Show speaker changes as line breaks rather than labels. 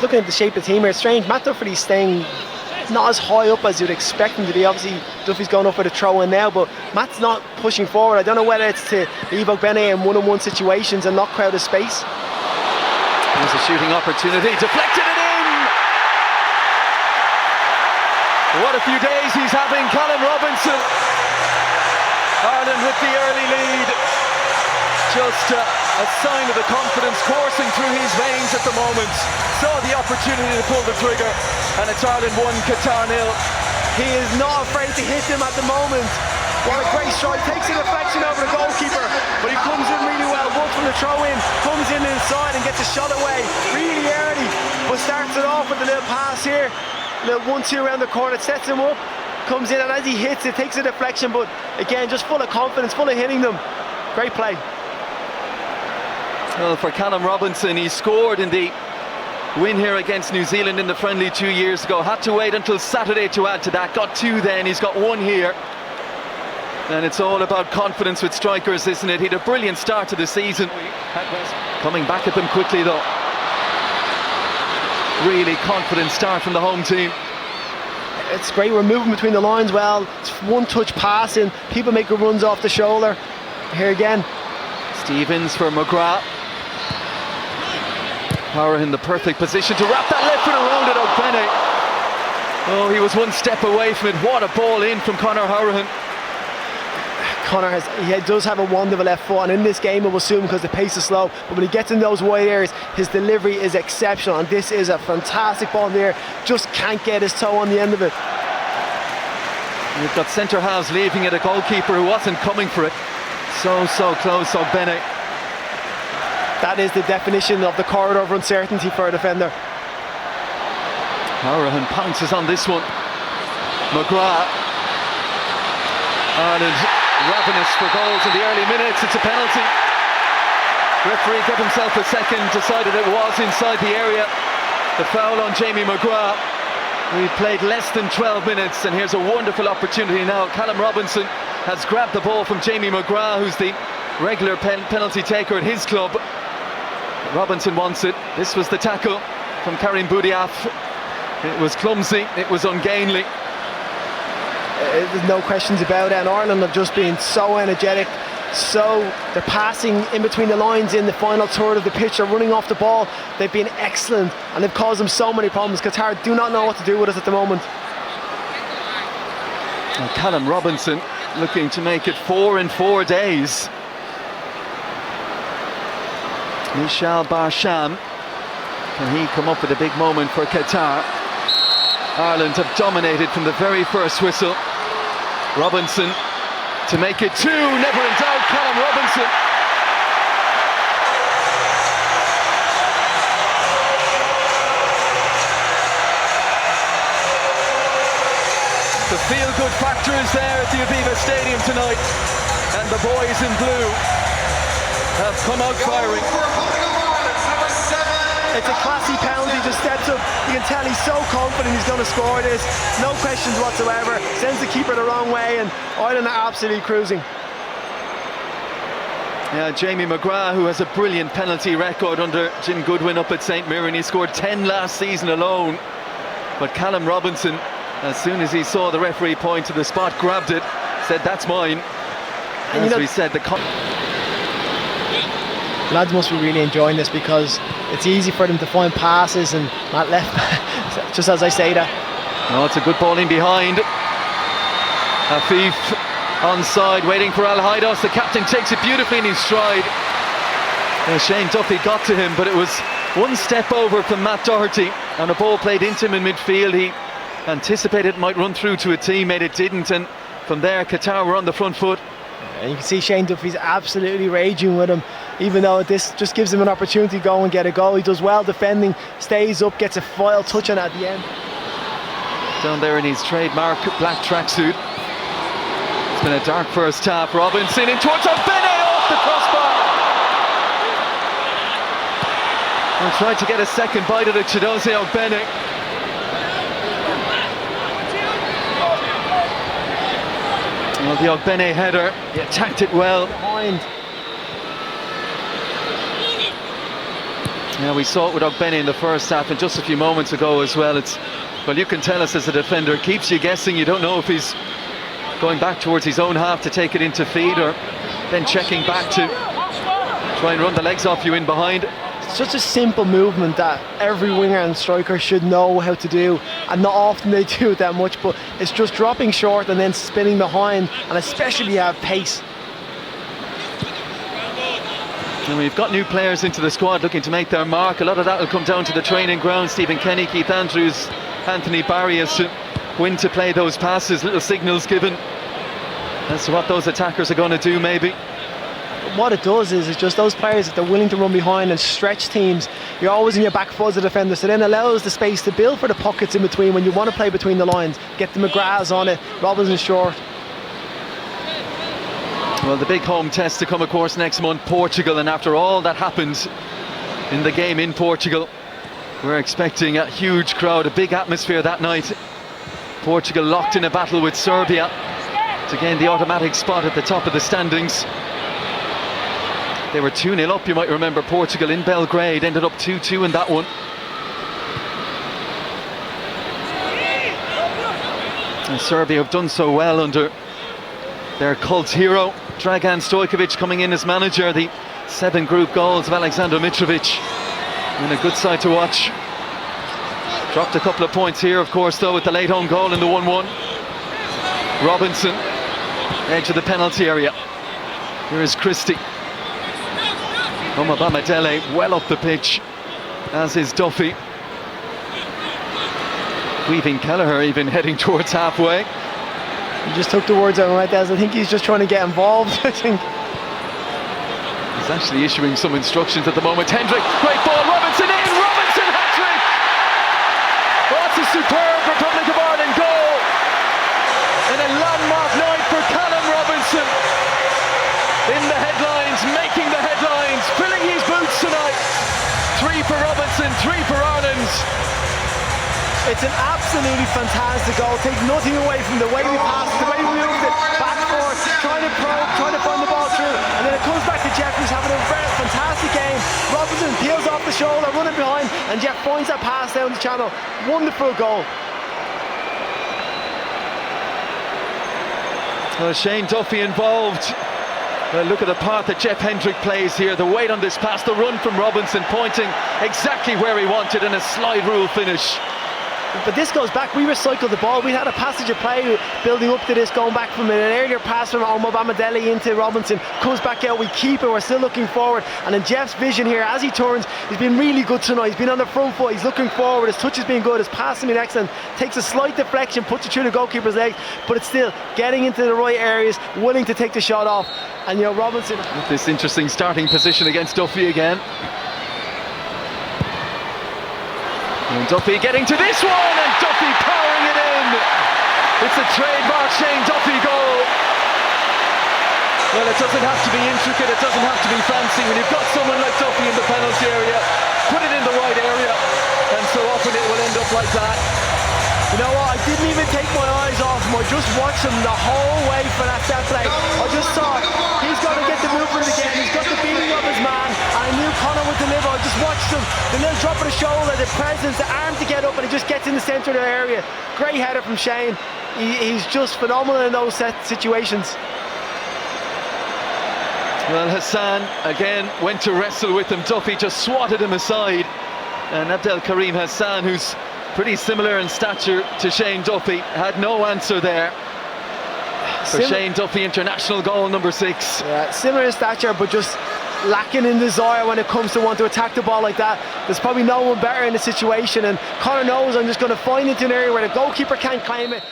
looking at the shape of the team here, it's strange. Matt Duffy's staying not as high up as you'd expect him to be. Obviously, Duffy's going up for the throw-in now, but Matt's not pushing forward. I don't know whether it's to leave Ogbene in one-on-one situations and not crowd his space.
There's a shooting opportunity, deflected it in! What a few days he's having, Callum Robinson. Ireland with the early lead. Just a sign of the confidence coursing through his veins at the moment. Saw the opportunity to pull the trigger, and it's Ireland 1, Qatar 0.
He is not afraid to hit them at the moment. What a great strike, takes a deflection over the goalkeeper, but he comes in really well, one from the throw-in, comes in inside and gets a shot away really early, but starts it off with a little pass here, a little 1-2 around the corner, sets him up, comes in, and as he hits it, takes a deflection, but again, just full of confidence, full of hitting them. Great play.
Well, for Callum Robinson, he scored in the win here against New Zealand in the friendly 2 years ago. Had to wait until Saturday to add to that. Got 2 then, he's got 1 here. And it's all about confidence with strikers, isn't it? He had a brilliant start to the season. Coming back at them quickly though. Really confident start from the home team.
It's great, we're moving between the lines well. It's one-touch passing, people making runs off the shoulder. Here again.
Stevens for Mcgrath. Power in the perfect position to wrap that left foot around it, Ogbene. Oh, he was 1 step away from it. What a ball in from Conor Hourihane.
Conor does have a wonderful left foot, and in this game it will soon because the pace is slow, but when he gets in those wide areas his delivery is exceptional, and this is a fantastic ball there, just can't get his toe on the end of it.
You've got centre halves leaving it, a goalkeeper who wasn't coming for it. So close, Ogbene.
That is the definition of the corridor of uncertainty for a defender.
Hourihane pounces on this one. Mcgrath. Ireland ravenous for goals in the early minutes. It's a penalty. Referee got himself a second, decided it was inside the area. The foul on Jamie Mcgrath. We played less than 12 minutes, and here's a wonderful opportunity now. Calum Robinson has grabbed the ball from Jamie Mcgrath, who's the regular penalty taker at his club. Robinson wants it. This was the tackle from Karim Boudiaf. It was clumsy, it was ungainly.
There's no questions about it, and Ireland have just been so energetic. So they're passing in between the lines in the final third of the pitch, they're running off the ball. They've been excellent, and they've caused them so many problems. Qatar do not know what to do with us at the moment.
And Calum Robinson looking to make it 4 in 4 days. Michel Barsham, can he come up with a big moment for Qatar? Ireland have dominated from the very first whistle. Robinson to make it 2, never in doubt, Calum Robinson. The feel-good factor is there at the Aviva Stadium tonight, and the boys in blue have come out firing.
It's a classy penalty, just steps up. You can tell he's so confident he's going to score this. No questions whatsoever. Sends the keeper the wrong way, and Ireland are absolutely cruising.
Yeah, Jamie Mcgrath, who has a brilliant penalty record under Jim Goodwin up at St Mirren. He scored 10 last season alone. But Calum Robinson, as soon as he saw the referee point to the spot, grabbed it, said, "That's mine." And as we said, the
lads must be really enjoying this, because it's easy for them to find passes and Matt left just as I say that.
Oh, it's a good ball in behind. Afif onside, waiting for Al Haidos. The captain takes it beautifully in his stride. Shane Duffy got to him, but it was 1 step over from Matt Doherty, and a ball played into him in midfield. He anticipated it might run through to a teammate, it didn't, and from there Qatar were on the front foot.
And you can see Shane Duffy's absolutely raging with him, even though this just gives him an opportunity to go and get a goal. He does well defending, stays up, gets a foul touch on it at the end.
Down there in his trademark black tracksuit. It's been a dark first half. Robinson in towards Ogbene, off the crossbar. And tried to get a second bite at it, Chidozie Ogbene. Well, the Ogbene header, he attacked it well.
Behind.
Yeah, we saw it with Ogbene in the first half and just a few moments ago as well. Well, you can tell us as a defender, it keeps you guessing. You don't know if he's going back towards his own half to take it into feed, or then checking back to try and run the legs off you in behind.
It's such a simple movement that every winger and striker should know how to do, and not often they do it that much, but it's just dropping short and then spinning behind, and especially if you have pace.
And we've got new players into the squad looking to make their mark. A lot of that will come down to the training ground. Stephen Kenny, Keith Andrews, Anthony Barry as to when to play those passes, little signals given as to what those attackers are going to do maybe.
What it does is it's just those players that they're willing to run behind and stretch teams. You're always in your back foot as a defender, so then allows the space to build for the pockets in between when you want to play between the lines. Get the Mcgraths on it, Robinson short.
Well, the big home test to come, of course, next month, Portugal, and after all that happened in the game in Portugal, we're expecting a huge crowd, a big atmosphere that night. Portugal locked in a battle with Serbia to gain the automatic spot at the top of the standings. They were 2-0 up, you might remember. Portugal in Belgrade ended up 2-2 in that one. And Serbia have done so well under their cult hero Dragan Stojkovic coming in as manager. The 7 group goals of Aleksandar Mitrovic, and a good side to watch. Dropped a couple of points here, of course, though, with the late home goal in the 1-1. Robinson, edge of the penalty area. Here is Christie. Bamidele well up the pitch, as is Duffy. Weaving Kelleher even heading towards halfway.
He just took the words out right there. I think he's just trying to get involved. I think
he's actually issuing some instructions at the moment. Hendrick, great ball, Robinson in, Robinson hat-trick! Oh, it's a superb Republic of Ireland goal, and a landmark night for Callum Robinson. In the headlines, making the headlines, filling his boots tonight. 3 for Robinson, 3 for Ireland.
It's an absolutely fantastic goal. Take nothing away from the way we passed, the way we moved it, back forth, trying to probe, trying to find the ball through, and then it comes back to Jeff, who's having a very fantastic game. Robinson peels off the shoulder, running behind, and Jeff finds that pass down the channel. Wonderful goal.
Well, Shane Duffy involved. Well, look at the part that Jeff Hendrick plays here. The weight on this pass, the run from Robinson, pointing exactly where he wanted, and a slide rule finish.
But this goes back, we recycled the ball. We had a passage of play building up to this, going back from an earlier pass from Bamidele into Robinson, comes back out, we keep it, we're still looking forward. And in Jeff's vision here, as he turns, he's been really good tonight. He's been on the front foot, he's looking forward, his touch has been good, his passing been excellent, takes a slight deflection, puts it through the goalkeeper's legs, but it's still getting into the right areas, willing to take the shot off. And you know, Robinson,
with this interesting starting position against Duffy again. And Duffy getting to this one, and Duffy powering it in. It's a trademark Shane Duffy goal. Well, it doesn't have to be intricate, it doesn't have to be fancy. When you've got someone like Duffy in the penalty area, put it in the right area, and so often it will end up like that.
You know what, I didn't even take my eyes off him. I just watched him the whole way for that set play. I just thought, he's got to get the movement again, he's got the beating of his man, and I knew Conor would deliver. I just watched him, the little drop of the shoulder, the presence, the arm to get up, and he just gets in the centre of the area. Great header from Shane. He's just phenomenal in those set situations.
Well, Hassan again went to wrestle with him. Duffy just swatted him aside, and Abdel Karim Hassan, who's pretty similar in stature to Shane Duffy, had no answer there for Shane Duffy, international goal number 6.
Yeah, similar in stature, but just lacking in desire when it comes to want to attack the ball like that. There's probably no one better in the situation, and Conor knows, I'm just going to find into an area where the goalkeeper can't claim it.